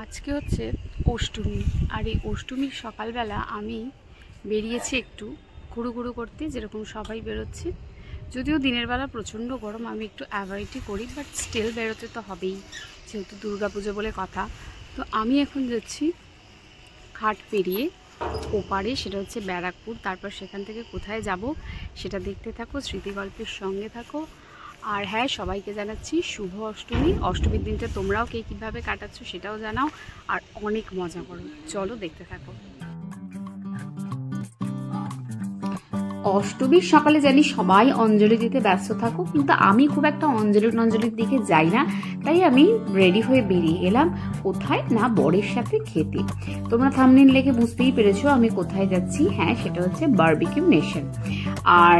আজকে হচ্ছে অষ্টমী, আর এই অষ্টমীর সকালবেলা আমি বেরিয়েছি একটু ঘুরু করতে, যেরকম সবাই বেরোচ্ছে। যদিও দিনের বেলা প্রচণ্ড গরম, আমি একটু অ্যাভয়েডই করি, বাট স্টিল বেরোতে তো হবেই, যেহেতু দুর্গাপুজো বলে কথা। তো আমি এখন যাচ্ছি ঘাট পেরিয়ে ওপারে, সেটা হচ্ছে ব্যারাকপুর। তারপর সেখান থেকে কোথায় যাব সেটা দেখতে থাকো, স্মৃতিগল্পের সঙ্গে থাকো। আর হ্যাঁ, সবাইকে জানাচ্ছি শুভ অষ্টমী। অষ্টমীর দিনটা তোমরাও কে কীভাবে কাটাচ্ছ সেটাও জানাও, আর অনেক মজা করো। চলো দেখতে থাকো। অষ্টমীর সকালে জানি সবাই অঞ্জলি দিতে ব্যস্ত থাকো, কিন্তু আমি খুব একটা অঞ্জলির দিকে যাই না। তাই আমি রেডি হয়ে বেরিয়ে গেলাম কোথায় না, বরের সাথে খেতে। তোমরা থাম্বনেল দেখে বুঝতেই পেরেছো আমি কোথায় যাচ্ছি। হ্যাঁ, সেটা হচ্ছে বারবিকিউ নেশন। আর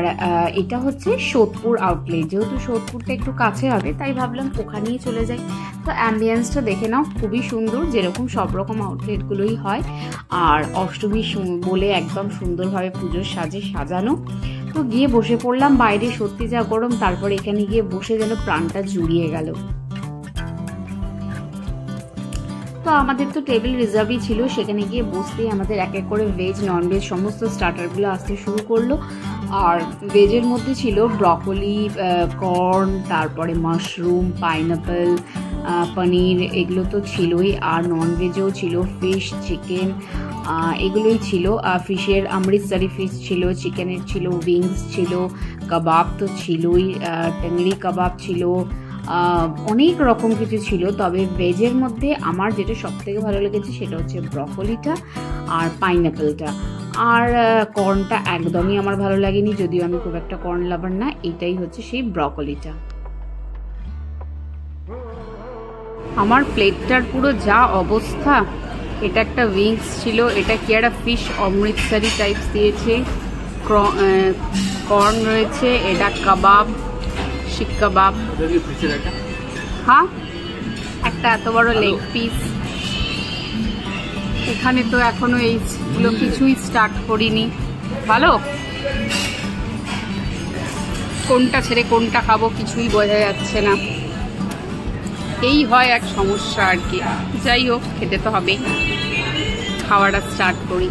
এটা হচ্ছে সোদপুর আউটলেট। যেহেতু সোদপুরটা একটু কাছে হবে, তাই ভাবলাম ওখানেই চলে যাই। তো অ্যাম্বিয়েন্সটা দেখে নাও, খুবই সুন্দর, যেরকম সব রকম আউটলেটগুলোই হয়। আর অষ্টমী বলে একদম সুন্দরভাবে পুজোর সাজে সাজানো। তো গিয়ে বসে পড়লাম, বাইরে সত্যি যা গরম, তারপর এখানে গিয়ে বসে যেন প্রাণটা জুড়িয়ে গেল। তো আমাদের তো টেবিল রিজার্ভই ছিল, সেখানে গিয়ে বসতেই আমাদের এক এক করে ভেজ ননভেজ সমস্ত স্টার্টারগুলো আসতে শুরু করলো। আর ভেজের মধ্যে ছিল ব্রকলি, কর্ন, তারপরে মাশরুম, পাইনাপেল, পনির, এগুলো তো ছিলই। আর ননভেজেও ছিল ফিশ, চিকেন, এগুলোই ছিল। ফিশের অমৃতসরি ফিশ ছিল, চিকেনের ছিল উইংস ছিল, কাবাব তো ছিলই, টেংরি কাবাব ছিল, অনেক রকম কিছু ছিল। তবে ভেজের মধ্যে আমার যেটা সব থেকে ভালো লেগেছে সেটা হচ্ছে ব্রকলিটা আর পাইনাপেলটা। আর কর্নটা একদমই আমার ভালো লাগেনি, যদিও আমি খুব একটা কর্ন লাভার না। এটাই হচ্ছে সেই ব্রকলিটা। আমার প্লেটটার পুরো যা অবস্থা! এটা একটা উইংস ছিল, এটা কি একটা ফিশ অমৃতসরি টাইপস দিয়েছে, কর্ন রয়েছে, এটা কাবাব, শিক কাবাব, হ্যাঁ একটা এত বড় লেগ পিস। এখানে তো এখনো এইগুলো কিছুই স্টার্ট করিনি। ভালো, কোনটা ছেড়ে কোনটা খাবো কিছুই বোঝা যাচ্ছে না। এই হয় এক সমস্যা আর কি। যাই হোক, খেতে তো হবে, খাওয়াটা স্টার্ট করি।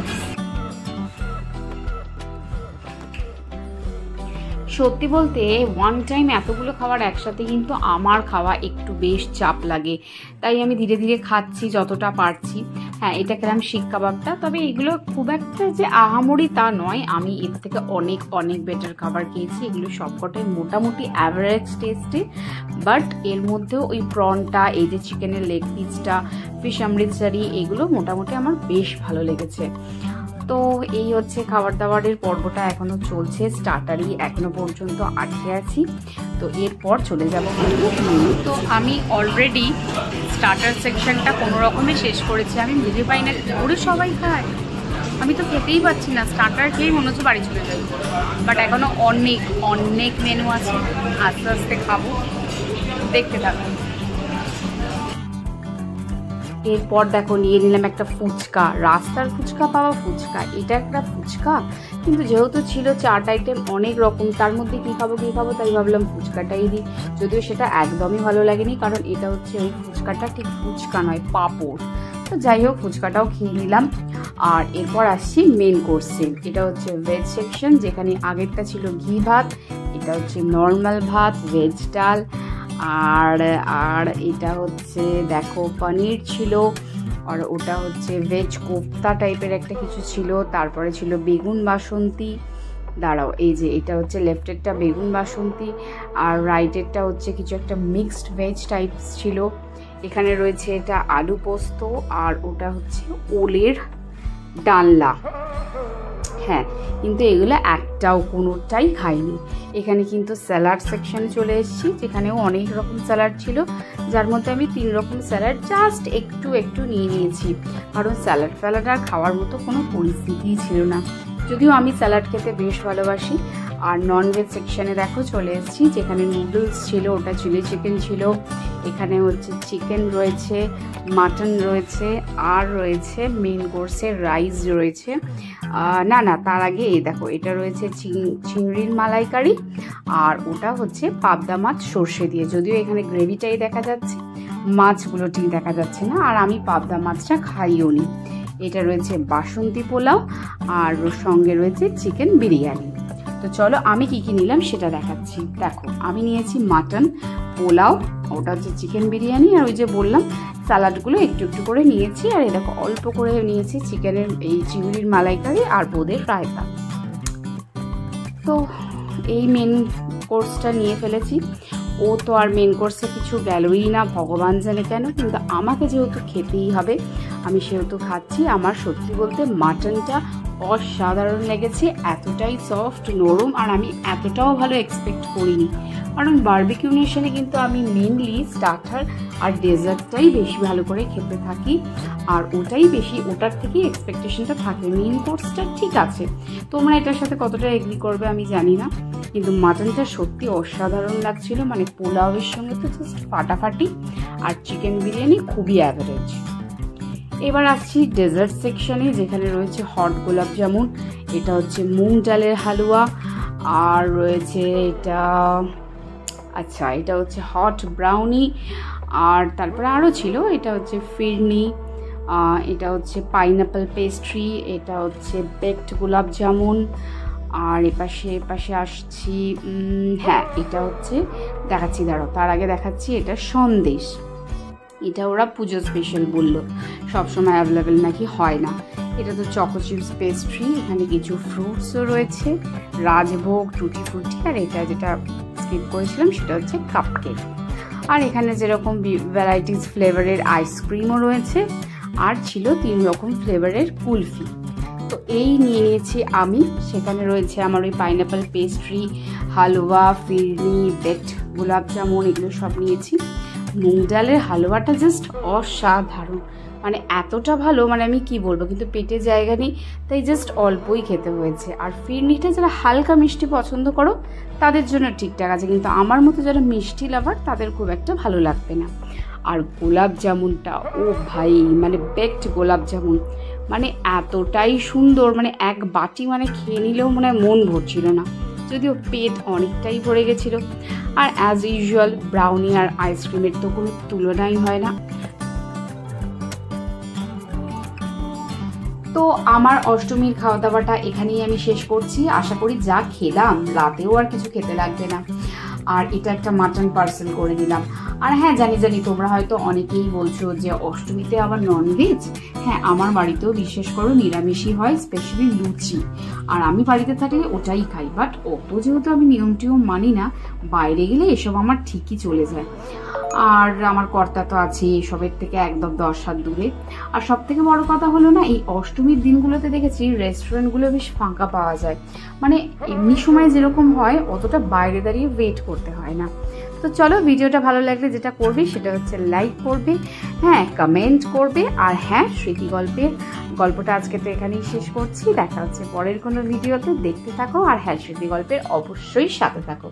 সত্যি বলতে ওয়ান টাইম এতগুলো খাবার একসাথে কিন্তু আমার খাওয়া একটু বেশ চাপ লাগে, তাই আমি ধীরে ধীরে খাচ্ছি যতটা পারছি। হ্যাঁ, এটা খেলাম শিক কাবাবটা, তবে এগুলো খুব একটা যে আহামরি তা নয়, আমি এর থেকে অনেক অনেক বেটার খাবার খেয়েছি। এগুলো সবকটাই মোটামুটি অ্যাভারেজ টেস্টে, বাট এর মধ্যেও ওই প্রনটা, এই যে চিকেনের লেগ পিসটা, ফিশ অমৃতসরি, এগুলো মোটামুটি আমার বেশ ভালো লেগেছে। তো এই হচ্ছে খাবার দাবারের পর্বটা এখনো চলছে, স্টার্টারই এখনো পর্যন্ত আটকে আছি। তো এরপর চলে যাব মেনু। তো আমি অলরেডি স্টার্টার সেকশনটা কোনো রকমে শেষ করেছি। আমি বুঝে পাই না ওরে সবাই খায়, আমি তো খেতেই পাচ্ছি না। স্টার্টার খেয়েই মনে হচ্ছে বাড়ি চলে যাই, বাট এখনো অনেক অনেক মেনু আছে, আস্তে আস্তে খাবো, দেখতে থাকবো। এরপর দেখো নিয়ে নিলাম একটা ফুচকা, রাস্তার ফুচকা পাওয়া ফুচকা। এটা একটা ফুচকা, কিন্তু যেহেতু ছিল চাট আইটেম অনেক রকম, তার মধ্যে কী খাবো তাই ভাবলাম ফুচকাটাই দিই। যদিও সেটা একদমই ভালো লাগেনি, কারণ এটা হচ্ছে ওই ফুচকাটা ঠিক ফুচকা নয়, পাঁপড়। তো যাই হোক, ফুচকাটাও খেয়ে নিলাম। আর এরপর আসছি মেন কোর্সে। এটা হচ্ছে ভেজ সেকশন, যেখানে আগেরটা ছিল ঘি ভাত, এটা হচ্ছে নর্মাল ভাত, ভেজ ডাল। আর এটা হচ্ছে দেখো পনির ছিল, আর ওটা হচ্ছে ভেজ কোফতা টাইপের একটা কিছু ছিল। তারপরে ছিল বেগুন বাসন্তী, দাঁড়াও, এই যে এটা হচ্ছে লেফটেরটা বেগুন বাসন্তী, আর রাইটেরটা হচ্ছে কিছু একটা মিক্সড ভেজ টাইপস ছিল। এখানে রয়েছে এটা আলু পোস্ত, আর ওটা হচ্ছে ওলের ডালনা। হ্যাঁ, কিন্তু এগুলো একটাও কোনোটাই খাইনি। এখানে কিন্তু স্যালাড সেকশনে চলে এসেছি, যেখানেও অনেক রকম স্যালাড ছিল, যার মধ্যে আমি 3 রকম স্যালাড জাস্ট একটু নিয়ে নিয়েছি, কারণ স্যালাড আর খাওয়ার মতো কোনো পরিস্থিতিই ছিল না। যদিও আমি স্যালাড খেতে বেশ ভালোবাসি। আর ননভেজ সেকশনে দেখো চলে এসেছি, যেখানে নুডলস ছিল, ওটা চিলি চিকেন ছিল। এখানে হচ্ছে চিকেন রয়েছে, মাটন রয়েছে, আর রয়েছে মেন কোর্সের রাইস রয়েছে। না তার আগে এই দেখো, এটা রয়েছে চিংড়ির মালাইকারি, আর ওটা হচ্ছে পাবদা মাছ সর্ষে দিয়ে। যদিও এখানে গ্রেভিটাই দেখা যাচ্ছে, মাছগুলো ঠিক দেখা যাচ্ছে না, আর আমি পাবদা মাছটা খাইও নি। এটা রয়েছে বাসন্তী পোলাও, আর ওর সঙ্গে রয়েছে চিকেন বিরিয়ানি। তো চলো আমি কি কি নিলাম সেটা দেখাচ্ছি। দেখো আমি নিয়েছি মাটন পোলাও, ওটা হচ্ছে চিকেন বিরিয়ানি, আর ওই যে বললাম স্যালাডগুলো একটু একটু করে নিয়েছি। আর এই দেখো অল্প করে নিয়েছি চিকেনের এই চিংড়ির মালাইকারি আর বোঁদের রায়তা। তো এই মেন কোর্সটা নিয়ে ফেলেছি। ও তো আর মেন কোর্সে কিছু গেলই না, ভগবান জানে কেন, কিন্তু আমাকে যেহেতু খেতেই হবে আমি সেহেতু খাচ্ছি। আমার সত্যি বলতে মাটনটা অসাধারণ লেগেছে, এতটাই সফট নরম, আর আমি এতটাও ভালো এক্সপেক্ট করিনি। কারণ বারবিকিউ নেশনে কিন্তু আমি মেনলি স্টার্টার আর ডেজার্টটাই বেশি ভালো করে খেতে থাকি, আর ওটাই বেশি, ওটার থেকেই এক্সপেকটেশনটা থাকে। মেন কোর্সটা ঠিক আছে, তোমরা এটার সাথে কতটা এগ্রি করবে আমি জানি না, কিন্তু মাটনটা সত্যি অসাধারণ লাগছিল। মানে পোলাওয়ের সঙ্গে তো জাস্ট ফাটাফাটি, আর চিকেন বিরিয়ানি খুবই অ্যাভারেজ। এবার আসছি ডেজার্ট সেকশনে, যেখানে রয়েছে হট গোলাপ জামুন, এটা হচ্ছে মুগ ডালের হালুয়া, আর রয়েছে এটা হচ্ছে হট ব্রাউনি, আর তারপরে আরও ছিল, এটা হচ্ছে ফিরনি, এটা হচ্ছে পাইনাপেল পেস্ট্রি, এটা হচ্ছে বেকড গোলাপ জামুন, আর এপাশে আসছি, হ্যাঁ এটা হচ্ছে দেখাচ্ছি, দাঁড়াও তার আগে দেখাচ্ছি এটা সন্দেশ। এটা ওরা পুজো স্পেশাল বললো, সবসময় অ্যাভেলেবেল নাকি হয় না। এটা তো চকো চিপস পেস্ট্রি, এখানে কিছু ফ্রুটসও রয়েছে, রাজভোগ, টুটি ফ্রুটি, আর এটা যেটা স্কিপ করেছিলাম সেটা হচ্ছে কাপকেক। আর এখানে যেরকম ভ্যারাইটিস ফ্লেভারের আইসক্রিমও রয়েছে, আর ছিল 3 রকম ফ্লেভারের কুলফি। তো এই নিয়ে নিয়েছি আমি। সেখানে রয়েছে আমার ওই পাইনাপেল পেস্ট্রি, হালুয়া, ফিরনি, বেকড গোলাপ জামুন, এগুলো সব নিয়েছি। মুগ ডালের হালুয়াটা জাস্ট অসাধারণ, মানে এতটা ভালো, মানে আমি কি বলবো, কিন্তু পেটে জায়গা নেই, তাই জাস্ট অল্পই খেতে হয়েছে। আর ফিরনিটা যারা হালকা মিষ্টি পছন্দ করো তাদের জন্য ঠিকঠাক আছে, কিন্তু আমার মতো যারা মিষ্টি লাভার তাদের খুব একটা ভালো লাগবে না। আর গোলাপ জামুনটা, ও ভাই, মানে বেকড গোলাপ জামুন মানে এতটাই সুন্দর, মানে এক বাটি মানে খেয়ে নিলেও মনে হয় মন ভরছিল না, যদিও পেট অনেকটাই ভরে গেছিলো। আর অ্যাজ ইউজুয়াল ব্রাউনি আর আইসক্রিমের তো কোনো তুলনাই হয় না। তো আমার অষ্টমীর খাওয়া দাওয়াটা এখানেই আমি শেষ করছি। আশা করি যা খেলাম রাতেও আর কিছু খেতে লাগবে না। আর এটা একটা মাটন পার্সেল করে দিলাম। আর হ্যাঁ জানি তোমরা হয়তো অনেকেই বলছো যে অষ্টমীতে আবার ননভেজ। হ্যাঁ, আমার বাড়িতেও বিশেষ করে নিরামিষই হয়, স্পেশালি লুচি, আর আমি বাড়িতে থাকলে ওটাই খাই। বাট অত যেহেতু আমি নিয়ম টিয়ম মানি না, বাইরে গেলে এসব আমার ঠিকই চলে যায়। আর আমার কর্তা তো আছে এসবের থেকে একদম 10 হাত দূরে। আর সব থেকে বড় কথা হলো না, এই অষ্টমীর দিনগুলোতে দেখেছি রেস্টুরেন্টগুলো বেশ ফাঁকা পাওয়া যায়, মানে এমনি সময় যেরকম হয় অতটা বাইরে দাঁড়িয়ে ওয়েট করতে হয় না। তো চলো, ভিডিওটা ভালো লাগলে যেটা করবে সেটা হচ্ছে লাইক করবে, হ্যাঁ কমেন্ট করবে, আর হ্যাঁ স্মৃতি গল্পটা আজকে তো এখানেই শেষ করছি। দেখা হচ্ছে পরের কোনো ভিডিওতে, দেখতে থাকো, আর হ্যাঁ স্মৃতি গল্পের অবশ্যই সাথে থাকো।